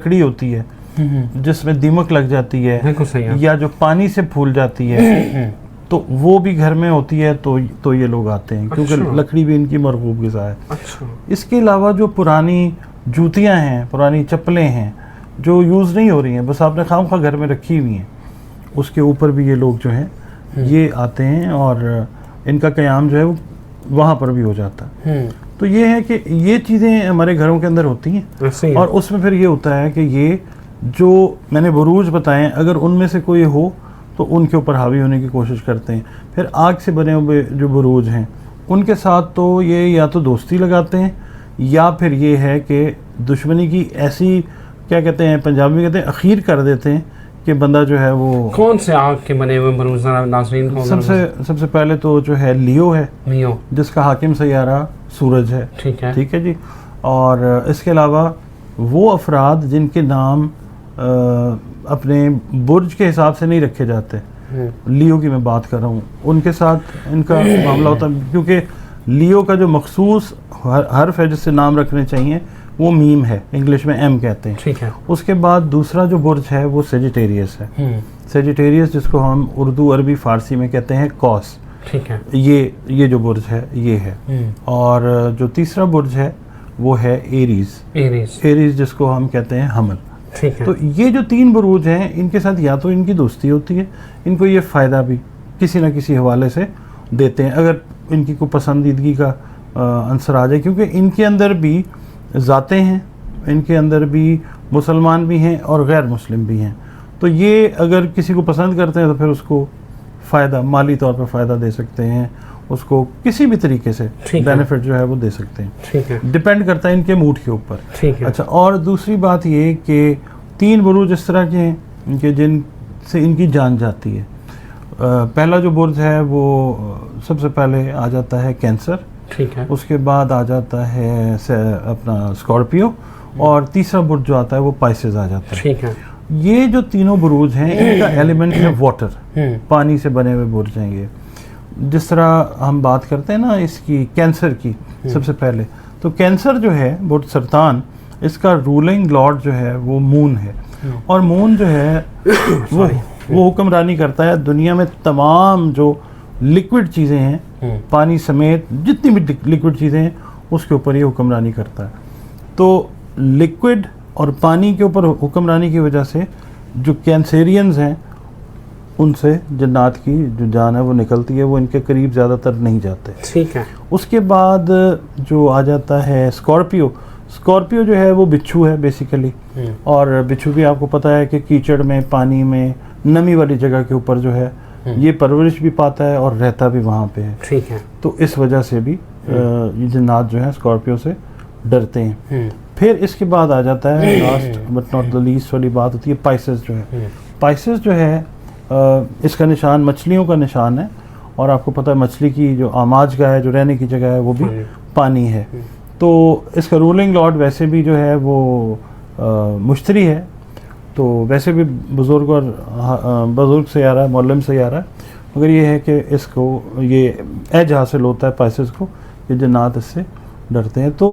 लकड़ी होती है जिसमें दीमक लग जाती है या जो पानी से फूल जाती है तो वो भी घर में होती है तो ये लोग आते हैं क्योंकि लकड़ी भी इनकी मरगूब ग़िज़ा है। इसके अलावा जो पुरानी जूतियां हैं, पुरानी चप्पलें हैं जो यूज़ नहीं हो रही हैं, बस आपने खामखा घर में रखी हुई हैं, उसके ऊपर भी ये लोग जो हैं ये आते हैं और इनका क़याम जो है वो वहाँ पर भी हो जाता है। तो ये है कि ये चीज़ें हमारे घरों के अंदर होती हैं और उसमें फिर ये होता है कि ये जो मैंने बुरूज बताएं अगर उनमें से कोई हो तो उनके ऊपर हावी होने की कोशिश करते हैं। फिर आग से बने हुए जो बुरूज हैं उनके साथ तो ये या तो दोस्ती लगाते हैं या फिर ये है कि दुश्मनी की ऐसी क्या कहते हैं पंजाबी में कहते हैं अखीर कर देते हैं कि बंदा जो है वो। कौन से आग के बने हुए बुरूज नाज़रीन को? सबसे पहले तो जो है लियो है, जिसका हाकिम सैयारा सूरज है। ठीक है जी। और इसके अलावा वो अफराद जिनके नाम अपने बुर्ज के हिसाब से नहीं रखे जाते, लियो की मैं बात कर रहा हूँ, उनके साथ इनका मामला होता है क्योंकि लियो का जो मखसूस हर्फ है जिससे नाम रखने चाहिए वो मीम है, इंग्लिश में एम कहते हैं। ठीक है। उसके बाद दूसरा जो बुर्ज है वो सेजिटेरियस है। सेजिटेरियस जिसको हम उर्दू अरबी फ़ारसी में कहते हैं कौस। ठीक है। ये जो बुर्ज है ये है। और जो तीसरा बुर्ज है वो है एरीज जिसको हम कहते हैं हमल। ठीक है। तो ये जो 3 बुरूज हैं इनके साथ या तो इनकी दोस्ती होती है, इनको ये फ़ायदा भी किसी न किसी हवाले से देते हैं अगर इनकी कोई पसंदीदगी का अंसर आ जाए, क्योंकि इनके अंदर भी ज़ातें हैं, इनके अंदर भी मुसलमान भी हैं और गैर मुस्लिम भी हैं। तो ये अगर किसी को पसंद करते हैं तो फिर उसको फ़ायदा माली तौर पर फ़ायदा दे सकते हैं, उसको किसी भी तरीके से बेनिफिट जो है वो दे सकते हैं। ठीक है। डिपेंड करता है इनके मूड के ऊपर। ठीक है। अच्छा, और दूसरी बात ये कि 3 बुरूज इस तरह के हैं कि जिनसे इनकी जान जाती है। पहला जो बुर्ज है वो सबसे पहले आ जाता है कैंसर। ठीक है। उसके बाद आ जाता है अपना स्कॉर्पियो और तीसरा बुर्ज जो आता है वो पाइसेस आ जाता है। ठीक है। ये जो तीनों बुरूज हैं इनका एलिमेंट है वाटर, पानी से बने हुए बुर्ज हैं ये। जिस तरह हम बात करते हैं ना इसकी कैंसर की, सबसे पहले तो कैंसर जो है बुर्ज सरतान, इसका रूलिंग लॉर्ड जो है वो मून है और मून जो है वो हुक्मरानी करता है दुनिया में तमाम जो लिक्विड चीज़ें हैं, पानी समेत जितनी भी लिक्विड चीज़ें हैं उसके ऊपर ये हुक्मरानी करता है। तो लिक्विड और पानी के ऊपर हुक्मरानी की वजह से जो कैंसेरियंस हैं उनसे जन्नात की जो जान है वो निकलती है, वो इनके करीब ज़्यादातर नहीं जाते। ठीक है। उसके बाद जो आ जाता है स्कॉर्पियो जो है वो बिच्छू है बेसिकली, और बिच्छू भी आपको पता है कि कीचड़ में, पानी में, नमी वाली जगह के ऊपर जो है ये परवरिश भी पाता है और रहता भी वहाँ पे है। ठीक है। तो इस वजह से भी ये जन्नात जो है स्कॉर्पियो से डरते हैं। फिर इसके बाद आ जाता है last but not the least वाली बात होती है पाइसेस जो है। पाइसेस जो है इसका निशान मछलियों का निशान है और आपको पता है मछली की जो आमाजगाह है, जो रहने की जगह है, वो भी पानी है। तो इसका रूलिंग लॉर्ड वैसे भी जो है वो मुश्तरी है, तो वैसे भी बुजुर्ग सैयारा है, मौलम सैयारा है, मगर ये है कि इसको ये एज हासिल होता है पाइसेस को, ये जन्नात इससे डरते हैं। तो